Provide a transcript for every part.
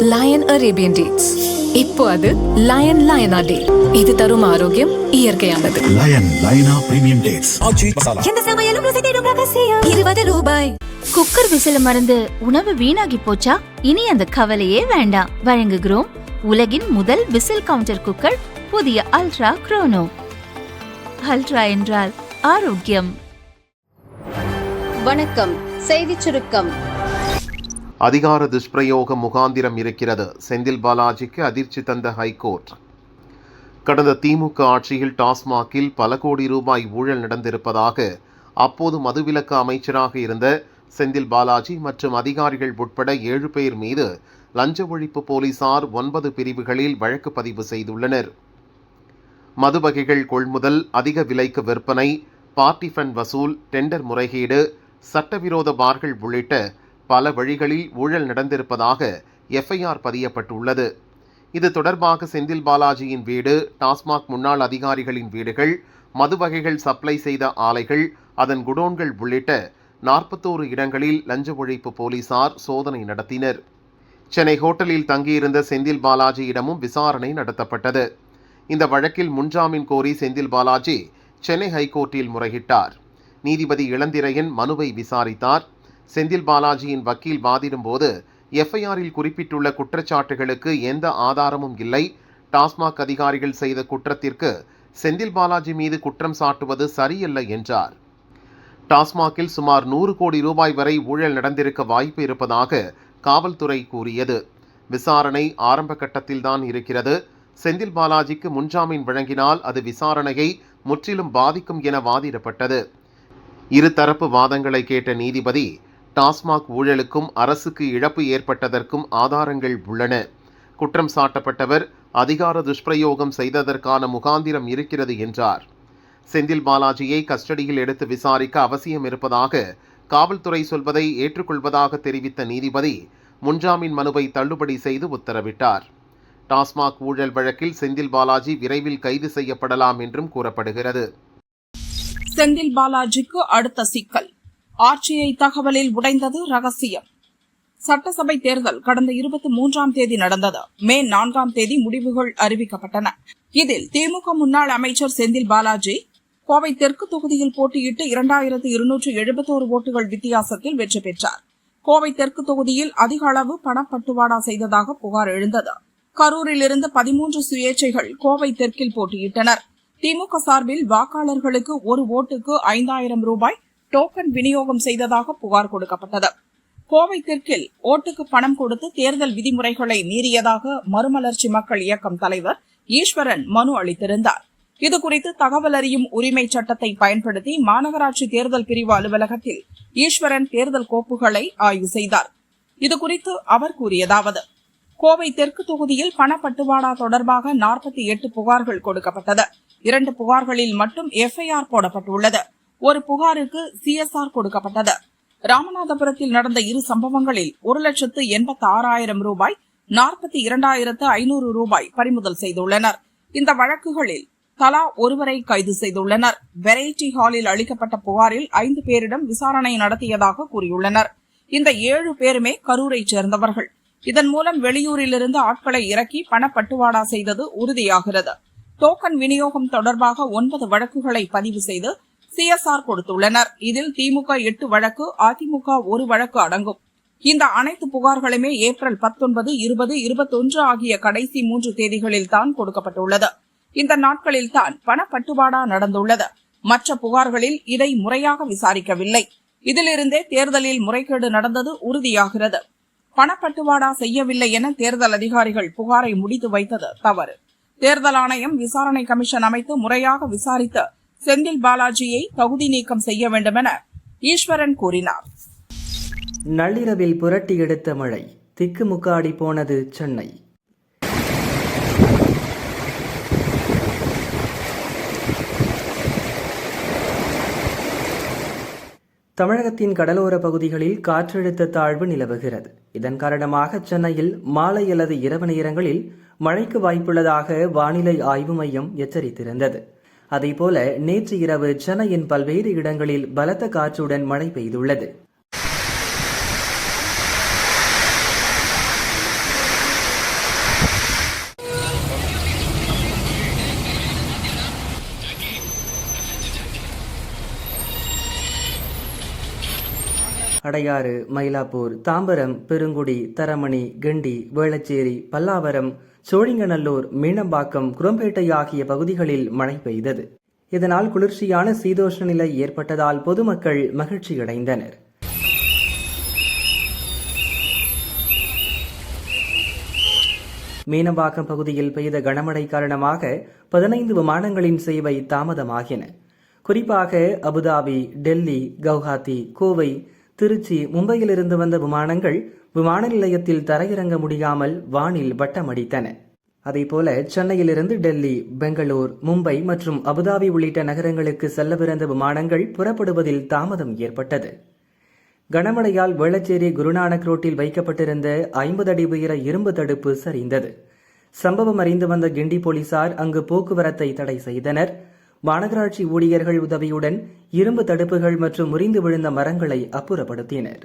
Line Arabian dates. இப்போ அது line லயனா டே. இது தரும் ஆரோக்கியம் இயற்கையானது. லயனா பிரீமியம் டேட்ஸ். எந்த சமையலும் ருசி தேடும் ரகசியம். 20 ரூபாய். குக்கர் விசில மறந்து உணவு வீணாகி போச்சா? இனி அந்த கவலையே வேண்டாம். வழங்குகிறோம் உலகின் முதல் விசில் கவுண்டர் குக்கர், புதிய அல்ட்ரா குரோனோ. அல்ட்ரா என்றால் ஆரோக்கியம். வணக்கம். செய்திச் சுருக்கம். அதிகார துஷ்பிரயோகம் முகாந்திரம் இருக்கிறது. செந்தில் பாலாஜிக்கு அதிர்ச்சி தந்த ஹைகோர்ட். கடந்த திமுக ஆட்சியில் டாஸ்மாகில் பல கோடி ரூபாய் ஊழல் நடந்திருப்பதாக அப்போது மதுவிலக்கு அமைச்சராக இருந்த செந்தில் பாலாஜி மற்றும் அதிகாரிகள் உட்பட 7 பேர் மீது லஞ்ச ஒழிப்பு போலீசார் 9 பிரிவுகளில் வழக்கு பதிவு செய்துள்ளனர். மது வகைகள் கொள்முதல், அதிக விலைக்கு விற்பனை, பார்ட்டி ஃபண்ட் வசூல், டெண்டர் முறைகேடு, சட்டவிரோத பார்கள் உள்ளிட்ட பல வழிகளில் ஊழல் நடந்திருப்பதாக எஃப்ஐஆர் பதியப்பட்டுள்ளது. இது தொடர்பாக செந்தில் பாலாஜியின் வீடு, டாஸ்மாக் முன்னாள் அதிகாரிகளின் வீடுகள், மது வகைகள் சப்ளை செய்த ஆலைகள், அதன் குடோன்கள் உள்ளிட்ட 41 இடங்களில் லஞ்ச ஒழிப்பு போலீசார் சோதனை நடத்தினர். சென்னை ஹோட்டலில் தங்கியிருந்த செந்தில் பாலாஜியிடமும் விசாரணை நடத்தப்பட்டது. இந்த வழக்கில் முன்ஜாமீன் கோரி செந்தில் பாலாஜி சென்னை ஹைகோர்ட்டில் முறையிட்டார். நீதிபதி இளந்திரையன் மனுவை விசாரித்தார். செந்தில் பாலாஜியின் வக்கீல் வாதிடும் போது எஃப்ஐஆரில் குறிப்பிட்டுள்ள குற்றச்சாட்டுகளுக்கு எந்த ஆதாரமும் இல்லை, டாஸ்மாக் அதிகாரிகள் செய்த குற்றத்திற்கு செந்தில் பாலாஜி மீது குற்றம் சாட்டுவது சரியல்ல என்றார். டாஸ்மாகில் சுமார் 100 கோடி ரூபாய் வரை ஊழல் நடந்திருக்க வாய்ப்பு இருப்பதாக காவல்துறை கூறியது. விசாரணை ஆரம்ப கட்டத்தில்தான் இருக்கிறது. செந்தில் பாலாஜிக்கு முன்ஜாமீன் வழங்கினால் அது விசாரணையை முற்றிலும் பாதிக்கும் என வாதிடப்பட்டது. இருதரப்பு வாதங்களை கேட்ட நீதிபதி, டாஸ்மாக் ஊழலுக்கும் அரசுக்கு இழப்பு ஏற்பட்டதற்கும் ஆதாரங்கள் உள்ளன. குற்றம் சாட்டப்பட்டவர் அதிகார துஷ்பிரயோகம் செய்ததற்கான முகாந்திரம் இருக்கிறது என்றார். செந்தில் பாலாஜியை கஸ்டடியில் எடுத்து விசாரிக்க அவசியம் இருப்பதாக காவல்துறை சொல்வதை ஏற்றுக்கொள்வதாக தெரிவித்த நீதிபதி முன்ஜாமீன் மனுவை தள்ளுபடி செய்து உத்தரவிட்டார். டாஸ்மாக் ஊழல் வழக்கில் செந்தில் பாலாஜி விரைவில் கைது செய்யப்படலாம் என்றும் கூறப்படுகிறது. செந்தில் பாலாஜிக்கு அடுத்த சிக்கல். ஆர்டிஐ தகவலில் உடைந்தது ரகசியம். சட்டசபை தேர்தல் கடந்த 23ஆம் தேதி நடந்தது. மே 4ஆம் தேதி முடிவுகள் அறிவிக்கப்பட்டன. இதில் திமுக முன்னாள் அமைச்சர் செந்தில் பாலாஜி கோவை தெற்கு தொகுதியில் போட்டியிட்டு 2271 ஓட்டுகள் வித்தியாசத்தில் வெற்றி பெற்றார். கோவை தெற்கு தொகுதியில் அதிக அளவு பணப்பட்டுவாடா செய்ததாக புகார் எழுந்தது. கரூரில் இருந்து 13 சுயேட்சைகள் கோவை தெற்கில் போட்டியிட்டனர். திமுக சார்பில் வாக்காளர்களுக்கு ஒரு ஓட்டுக்கு 5000 ரூபாய் டோக்கன் விநியோகம் செய்ததாக புகார் கொடுக்கப்பட்டது. கோவை தெற்கில் ஓட்டுக்கு பணம் கொடுத்து தேர்தல் விதிமுறைகளை மீறியதாக மறுமலர்ச்சி மக்கள் இயக்கம் தலைவர் ஈஸ்வரன் மனு அளித்திருந்தார். இதுகுறித்து தகவல் அறியும் உரிமை சட்டத்தை பயன்படுத்தி மாநகராட்சி தேர்தல் பிரிவு அலுவலகத்தில் ஈஸ்வரன் தேர்தல் கோப்புகளை ஆய்வு செய்தார். இதுகுறித்து அவர் கூறியதாவது: கோவை தெற்கு தொகுதியில் பணப்பட்டுவாடா தொடர்பாக 48 புகார்கள் கொடுக்கப்பட்டது. 2 புகார்களில் மட்டும் எஃப்ஐஆர் போடப்பட்டுள்ளது. ஒரு புகாருக்கு சிஎஸ்ஆர் கொடுக்கப்பட்டது. ராமநாதபுரத்தில் நடந்த 2 சம்பவங்களில் 1,86,000 ரூபாய், 42,500 ரூபாய் பறிமுதல் செய்துள்ளனர். இந்த வழக்குகளில் தலா ஒருவரை கைது செய்துள்ளனர். வெரைட்டி ஹாலில் அளிக்கப்பட்ட புகாரில் 5 பேரிடம் விசாரணை நடத்தியதாக கூறியுள்ளனர். இந்த 7 பேருமே கரூரைச் சேர்ந்தவர்கள். இதன் மூலம் வெளியூரிலிருந்து ஆட்களை இறக்கி பணப்பட்டுவாடா செய்தது உறுதியாகிறது. டோக்கன் விநியோகம் தொடர்பாக 9 வழக்குகளை பதிவு செய்து சிஎஸ்ஆர் கொடுத்துள்ளனர். இதில் திமுக 8 வழக்கு, அதிமுக 1 வழக்கு அடங்கும். இந்த அனைத்து புகார்களுமே ஏப்ரல் 19, 20, 21 ஆகிய கடைசி 3 தேதிகளில் தான் கொடுக்கப்பட்டுள்ளது. இந்த நாட்களில் தான் பணப்பட்டுவாடா நடந்துள்ளது. மற்ற புகார்களில் இதை முறையாக விசாரிக்கவில்லை. இதிலிருந்தே தேர்தலில் முறைகேடு நடந்தது உறுதியாகிறது. பணப்பட்டுவாடா செய்யவில்லை என தேர்தல் அதிகாரிகள் புகாரை முடித்து வைத்தது தவறு. தேர்தல் ஆணையம் விசாரணை கமிஷன் அமைத்து முறையாக விசாரித்து செந்தில் பாலாஜியை தகுதி நீக்கம் செய்ய வேண்டும் என ஈஸ்வரன் கூறினார். நள்ளிரவில் புரட்டி எடுத்த மழை, திக்குமுக்காடி போனது சென்னை. தமிழகத்தின் கடலோர பகுதிகளில் காற்றழுத்த தாழ்வு நிலவுகிறது. இதன் காரணமாக சென்னையில் மாலை அல்லது இரவு நேரங்களில் மழைக்கு வாய்ப்புள்ளதாக வானிலை ஆய்வு மையம் எச்சரித்திருந்தது. அதேபோல நேற்று இரவு சென்னையின் பல்வேறு இடங்களில் பலத்த காற்றுடன் மழை பெய்துள்ளது. அடையாறு, மயிலாப்பூர், தாம்பரம், பெருங்குடி, தரமணி, கிண்டி, வேளச்சேரி, பல்லாவரம், சோழிங்கநல்லூர், மீனம்பாக்கம், குரம்பேட்டை ஆகிய பகுதிகளில் மழை பெய்தது. இதனால் குளிர்ச்சியான சீதோஷ்ண நிலை ஏற்பட்டதால் பொதுமக்கள் மகிழ்ச்சியடைந்தனர். மீனம்பாக்கம் பகுதியில் பெய்த கனமழை காரணமாக 15 விமானங்களின் சேவை தாமதமாகின. குறிப்பாக அபுதாபி, டெல்லி, கவுஹாத்தி, கோவை, திருச்சி, மும்பையிலிருந்து வந்த விமானங்கள் விமான நிலையத்தில் தரையிறங்க முடியாமல் வானில் வட்டமடித்தன. அதேபோல சென்னையிலிருந்து டெல்லி, பெங்களூர், மும்பை மற்றும் அபுதாபி உள்ளிட்ட நகரங்களுக்கு செல்லவிருந்த விமானங்கள் புறப்படுவதில் தாமதம் ஏற்பட்டது. கனமழையால் வேளச்சேரி குருநானக் ரோட்டில் வைக்கப்பட்டிருந்த 50 அடி உயர இரும்பு தடுப்பு சரிந்தது. சம்பவம் அறிந்து வந்த கிண்டி போலீசார் அங்கு போக்குவரத்தை தடை செய்தனர். மாநகராட்சி ஊழியர்கள் உதவியுடன் இரும்பு தடுப்புகள் மற்றும் முறிந்து விழுந்த மரங்களை அப்புறப்படுத்தினர்.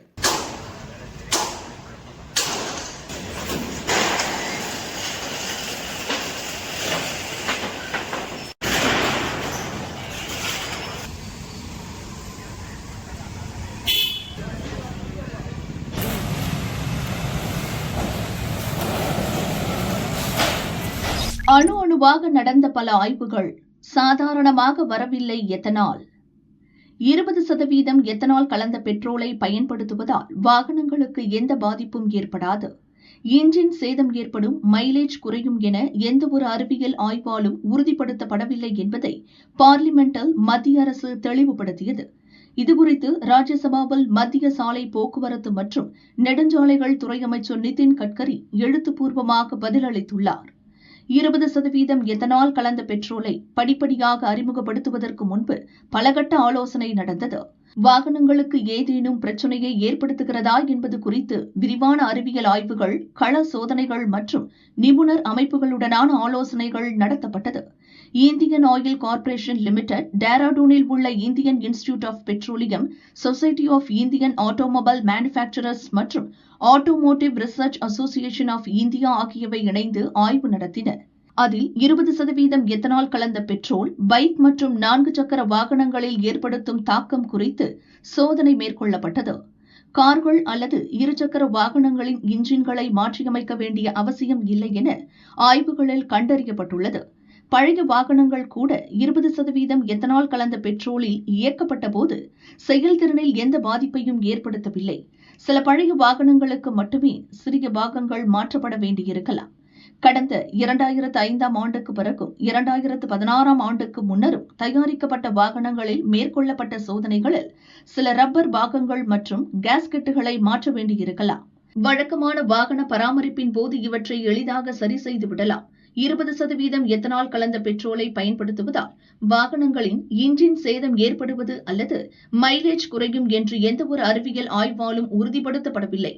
அணு அணுவாக நடந்த பல ஆய்வுகள் சாதாரணமாக வரவில்லை. எத்தனால் 20% எத்தனால் கலந்த பெட்ரோலை பயன்படுத்துவதால் வாகனங்களுக்கு எந்த பாதிப்பும் ஏற்படாது. இன்ஜின் சேதம் ஏற்படும், மைலேஜ் குறையும் என எந்தவொரு அறிவியல் ஆய்வாலும் உறுதிப்படுத்தப்படவில்லை என்பதை பார்லிமெண்டில் மத்திய அரசு தெளிவுபடுத்தியது. இதுகுறித்து ராஜ்யசபாவில் மத்திய சாலை போக்குவரத்து மற்றும் நெடுஞ்சாலைகள் துறை அமைச்சர் நிதின் கட்கரி எழுத்துப்பூர்வமாக பதிலளித்துள்ளார். 20% எத்தனால் கலந்த பெட்ரோலை படிப்படியாக அறிமுகப்படுத்துவதற்கு முன்பு பலகட்ட ஆலோசனை நடந்தது. வாகனங்களுக்கு ஏதேனும் பிரச்சினையை ஏற்படுத்துகிறதா என்பது குறித்து விரிவான அறிவியல் ஆய்வுகள், கள சோதனைகள் மற்றும் நிபுணர் அமைப்புகளுடனான ஆலோசனைகள் நடத்தப்பட்டது. இந்தியன் ஆயில் கார்ப்பரேஷன் லிமிடெட், டேராடூனில் உள்ள Indian Institute of Petroleum, Society of Indian Automobile Manufacturers மற்றும் Automotive Research Association of India ஆகியவை இணைந்து ஆய்வு நடத்தின. அதில் 20% எத்தனால் கலந்த பெட்ரோல் பைக் மற்றும் 4 சக்கர வாகனங்களில் ஏற்படுத்தும் தாக்கம் குறித்து சோதனை மேற்கொள்ளப்பட்டது. கார்கள் அல்லது 2 சக்கர வாகனங்களின் இன்ஜின்களை மாற்றியமைக்க வேண்டிய அவசியம் இல்லை என ஆய்வுகளில் கண்டறியப்பட்டுள்ளது. பழைய வாகனங்கள் கூட 20% எத்தனால் கலந்த பெட்ரோலில் இயக்கப்பட்ட போது செயல்திறனில் எந்த பாதிப்பையும் ஏற்படுத்தவில்லை. சில பழைய வாகனங்களுக்கு மட்டுமே சிறிய பாகங்கள் மாற்றப்பட வேண்டியிருக்கலாம். கடந்த 2005ஆம் ஆண்டுக்கு பிறகும் 2016ஆம் ஆண்டுக்கு முன்னரும் தயாரிக்கப்பட்ட வாகனங்களில் மேற்கொள்ளப்பட்ட சோதனைகளில் சில ரப்பர் பாகங்கள் மற்றும் கேஸ்கெட்டுகளை மாற்ற வேண்டியிருக்கலாம். வழக்கமான வாகன பராமரிப்பின் போது இவற்றை எளிதாக சரி செய்து விடலாம். 20% எத்தனால் கலந்த பெட்ரோலை பயன்படுத்துவதால் வாகனங்களின் இன்ஜின் சேதம் ஏற்படுவது அல்லது மைலேஜ் குறையும் என்று எந்தவொரு அறிவியல் ஆய்வாலும் உறுதிப்படுத்தப்படவில்லை.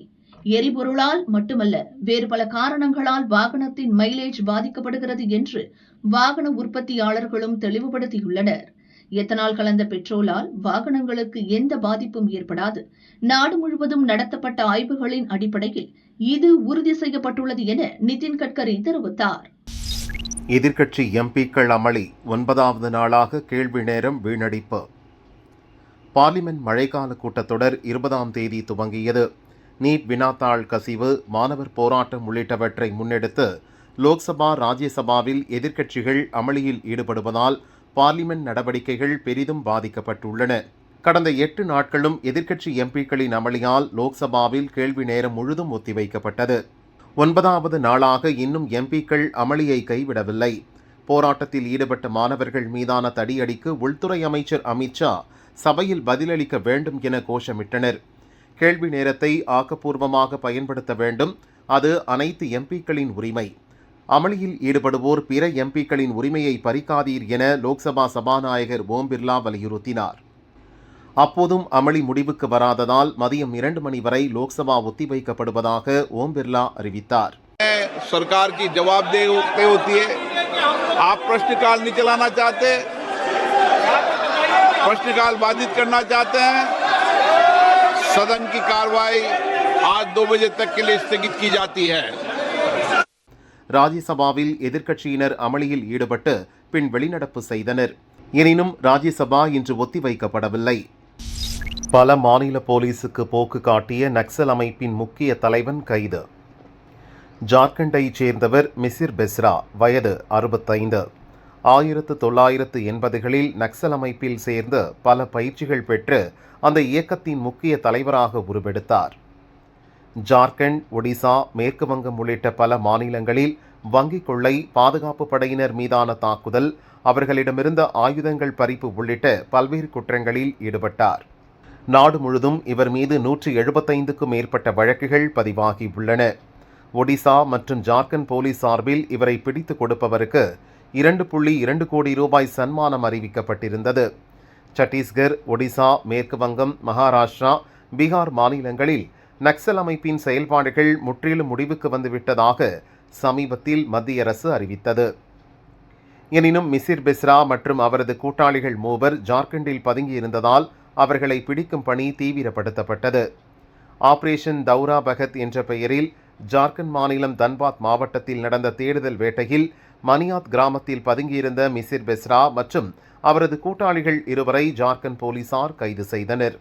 எரிபொருளால் மட்டுமல்ல, வேறு பல காரணங்களால் வாகனத்தின் மைலேஜ் பாதிக்கப்படுகிறது என்று வாகன உற்பத்தியாளர்களும் தெளிவுபடுத்தியுள்ளனர். எத்தனால் கலந்த பெட்ரோலால் வாகனங்களுக்கு எந்த பாதிப்பும் ஏற்படாது. நாடு முழுவதும் நடத்தப்பட்ட ஆய்வுகளின் அடிப்படையில் இது உறுதி செய்யப்பட்டுள்ளது என நிதின் கட்கரி தெரிவித்தார். எதிர்க்கட்சி எம்பிக்கள் அமளி 9வது நாளாக கேள்வி நேரம் வீணடிப்பு. பார்லிமென்ட் மழைக்கால கூட்டத்தொடர் 20ஆம் தேதி துவங்கியது. நீட் வினாத்தாள் கசிவு, மாணவர் போராட்டம் உள்ளிட்டவற்றை முன்னெடுத்து லோக்சபா, ராஜ்யசபாவில் எதிர்க்கட்சிகள் அமளியில் ஈடுபடுவதால் பார்லிமென்ட் நடவடிக்கைகள் பெரிதும் பாதிக்கப்பட்டுள்ளன. கடந்த 8 நாட்களும் எதிர்க்கட்சி எம்பிக்களின் அமளியால் லோக்சபாவில் கேள்வி நேரம் முழுதும் ஒத்திவைக்கப்பட்டது. 9வது நாளாக இன்னும் எம்பிக்கள் அமளியை கைவிடவில்லை. போராட்டத்தில் ஈடுபட்ட மாணவர்கள் மீதான தடியடிக்கு உள்துறை அமைச்சர் அமித்ஷா சபையில் பதிலளிக்க வேண்டும் என கோஷமிட்டனர். கேள்வி நேரத்தை ஆக்கப்பூர்வமாக பயன்படுத்த வேண்டும், அது அனைத்து எம்பிக்களின் உரிமை. அமளியில் ஈடுபடுவோர் பிற எம்பிக்களின் உரிமையை பறிக்காதீர் என லோக்சபா சபாநாயகர் ஓம் பிர்லா வலியுறுத்தினார். அப்போதும் அமளி முடிவுக்கு வராததால் மதியம் 2 மணி வரை லோக்சபா ஒத்திவைக்கப்படுவதாக ஓம் பிர்லா அறிவித்தார். सरकार की जवाबदेही होती है. आप प्रश्नकाल नहीं चलाना चाहते, प्रश्नकाल बाधित करना चाहते हैं, सदन की कार्रवाई आज 2 बजे तक के लिए स्थगित की जाती है. ராஜ்யசபாவில் எதிர்க்கட்சியினர் அமளியில் ஈடுபட்டு பின் வெளிநடப்பு செய்தனர். எனினும் ராஜ்யசபா இன்று ஒத்திவைக்கப்படவில்லை. பல மாநில போலீசுக்கு போக்கு காட்டிய நக்சல் அமைப்பின் முக்கிய தலைவன் கைது. ஜார்க்கண்டைச் சேர்ந்தவர் மிசிர் பெஸ்ரா, வயது 65. 1980களில் நக்சல் அமைப்பில் சேர்ந்து பல பயிற்சிகள் பெற்று அந்த இயக்கத்தின் முக்கிய தலைவராக உருவெடுத்தார். ஜார்க்கண்ட், ஒடிசா, மேற்கு வங்கம் உள்ளிட்ட பல மாநிலங்களில் வங்கிக் கொள்ளை, பாதுகாப்பு படையினர் மீதான தாக்குதல், அவர்களிடமிருந்த ஆயுதங்கள் பறிப்பு உள்ளிட்ட பல்வேறு குற்றங்களில் ஈடுபட்டார். நாடு முழுதும் இவர் மீது 175க்கும் மேற்பட்ட வழக்குகள் பதிவாகியுள்ளன. ஒடிசா மற்றும் ஜார்க்கண்ட் போலீஸ் சார்பில் இவரை பிடித்துக் கொடுப்பவருக்கு 2.2 கோடி ரூபாய் சன்மானம் அறிவிக்கப்பட்டிருந்தது. சத்தீஸ்கர், ஒடிசா, மேற்கு வங்கம், மகாராஷ்டிரா, பீகார் மாநிலங்களில் நக்சல் அமைப்பின் செயல்பாடுகள் முற்றிலும் முடிவுக்கு வந்துவிட்டதாக சமீபத்தில் மத்திய அரசு அறிவித்தது. எனினும் மிசிர் பெஸ்ரா மற்றும் அவரது கூட்டாளிகள் மூவர் ஜார்க்கண்டில் பதுங்கியிருந்ததால் அவர்களை பிடிக்கும் பணி தீவிரப்படுத்தப்பட்டது. ஆபரேஷன் தௌரா பகத் என்ற பெயரில் ஜார்க்கண்ட் மாநிலம் தன்பாத் மாவட்டத்தில் நடந்த தேடுதல் வேட்டையில் மனியாத் கிராமத்தில் பதுங்கியிருந்த மிசிர் பெஸ்ரா மற்றும் அவரது கூட்டாளிகள் இருவரை ஜார்க்கண்ட் போலீசார் கைது செய்தனர்.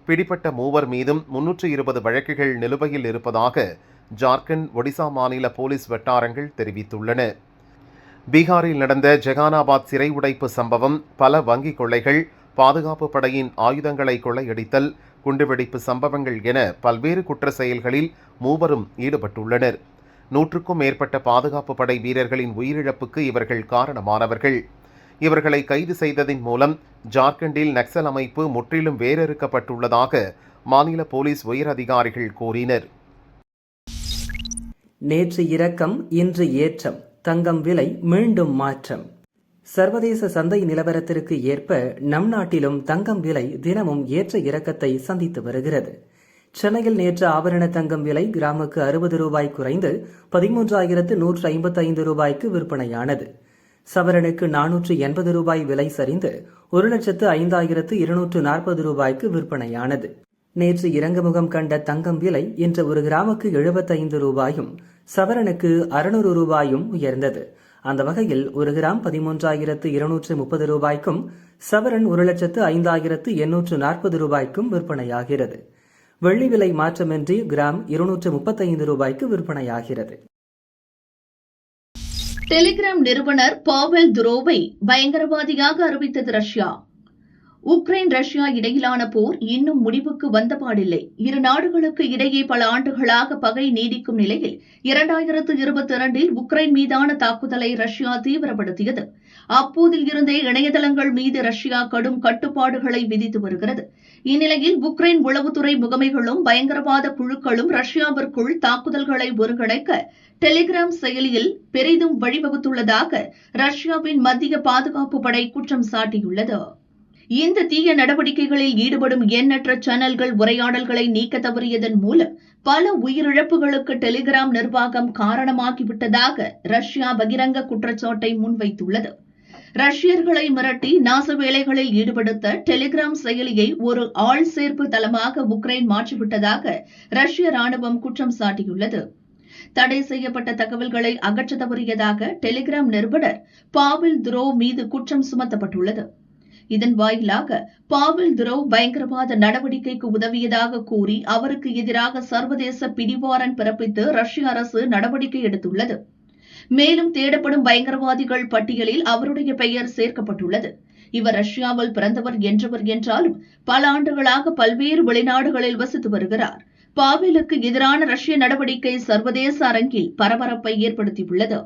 பிடிப்பட்ட மூவர் மீதும் 320 வழக்குகள் நிலுவையில் இருப்பதாக ஜார்க்கண்ட், ஒடிசா மாநில போலீஸ் வட்டாரங்கள் தெரிவித்துள்ளன. பீகாரில் நடந்த ஜெகானாபாத் சிறை உடைப்பு சம்பவம், பல வங்கிக் கொள்ளைகள், பாதுகாப்பு படையின் ஆயுதங்களை கொள்ளையடித்தல், குண்டுவெடிப்பு சம்பவங்கள் என பல்வேறு குற்ற செயல்களில் மூவரும் ஈடுபட்டுள்ளனர். 100க்கும் மேற்பட்ட பாதுகாப்பு படை வீரர்களின் உயிரிழப்புக்கு இவர்கள் காரணமானவர்கள். இவர்களை கைது செய்ததின் மூலம் ஜார்க்கண்டில் நக்சல் அமைப்பு முற்றிலும் வேரறுக்கப்பட்டுள்ளதாக மாநில போலீஸ் உயர் அதிகாரிகள் கூறினர். நேற்று இறக்கம், இன்று ஏற்றம். தங்கம் விலை மீண்டும் மாற்றம். சர்வதேச சந்தை நிலவரத்திற்கு ஏற்ப நம் நாட்டிலும் தங்கம் விலை தினமும் ஏற்ற இறக்கத்தை சந்தித்து வருகிறது. சென்னையில் நேற்று ஆபரண தங்கம் விலை கிராமுக்கு 60 ரூபாய் குறைந்து 13,155 ரூபாய்க்கு விற்பனையானது. சவரனுக்கு 480 ரூபாய் விலை சரிந்து 1,05,240 ரூபாய்க்கு விற்பனையானது. நேற்று இறங்குமுகம் கண்ட தங்கம் விலை இன்று ஒரு கிராமுக்கு 75 ரூபாயும் சவரனுக்கு 600 ரூபாயும் உயர்ந்தது. அந்த வகையில் ஒரு கிராம் 13,230 ரூபாய்க்கும் சவரன் 1,05,840 ரூபாய்க்கும் விற்பனையாகிறது. வெள்ளி விலை மாற்றமின்றி கிராம் 235 ரூபாய்க்கு விற்பனையாகிறது. டெலிகிராம் நிறுவனர் பாவெல் துரோவை பயங்கரவாதியாக அறிவித்தது ரஷ்யா. உக்ரைன் ரஷ்யா இடையிலான போர் இன்னும் முடிவுக்கு வந்தபாடில்லை. இரு நாடுகளுக்கு இடையே பல ஆண்டுகளாக பகை நீடிக்கும் நிலையில் 2022இல் உக்ரைன் மீதான தாக்குதலை ரஷ்யா தீவிரப்படுத்தியது. அப்போதில் இருந்தே இணையதளங்கள் மீது ரஷ்யா கடும் கட்டுப்பாடுகளை விதித்து வருகிறது. இந்நிலையில் உக்ரைன் உளவுத்துறை முகமைகளும் பயங்கரவாத குழுக்களும் ரஷ்யாவிற்குள் தாக்குதல்களை ஒருங்கிணைக்க டெலிகிராம் செயலியில் பெரிதும் வழிவகுத்துள்ளதாக ரஷ்யாவின் மத்திய பாதுகாப்பு படை குற்றம் சாட்டியுள்ளது. இந்த தீய நடவடிக்கைகளில் ஈடுபடும் எண்ணற்ற சேனல்கள் உரையாடல்களை நீக்க தவறியதன் மூலம் பல உயிரிழப்புகளுக்கு டெலிகிராம் நிர்வாகம் காரணமாகிவிட்டதாக ரஷ்யா பகிரங்க குற்றச்சாட்டை முன்வைத்துள்ளது. ரஷ்யர்களை மிரட்டி நாச வேலைகளில் ஈடுபடுத்த டெலிகிராம் செயலியை ஒரு ஆள் சேர்ப்பு தளமாக உக்ரைன் மாற்றிவிட்டதாக ரஷ்ய ராணுவம் குற்றம் சாட்டியுள்ளது. தடை செய்யப்பட்ட தகவல்களை அகற்ற தவறியதாக டெலிகிராம் நிறுவனர் பாவெல் துரோவ் மீது குற்றம் சுமத்தப்பட்டுள்ளது. இதன் வாயிலாக பாவெல் துரோவ் பயங்கரவாத நடவடிக்கைக்கு உதவியதாக கூறி அவருக்கு எதிராக சர்வதேச பிடிவாரண்ட் பிறப்பித்து ரஷ்ய அரசு நடவடிக்கை எடுத்துள்ளது. மேலும் தேடப்படும் பயங்கரவாதிகள் பட்டியலில் அவருடைய பெயர் சேர்க்கப்பட்டுள்ளது. இவர் ரஷ்யாவில் பிறந்தவர் என்றவர் என்றாலும் பல ஆண்டுகளாக பல்வேறு வெளிநாடுகளில் வசித்து வருகிறார். பாவெலுக்கு எதிரான ரஷ்ய நடவடிக்கை சர்வதேச அரங்கில் பரபரப்பை ஏற்படுத்தியுள்ளது.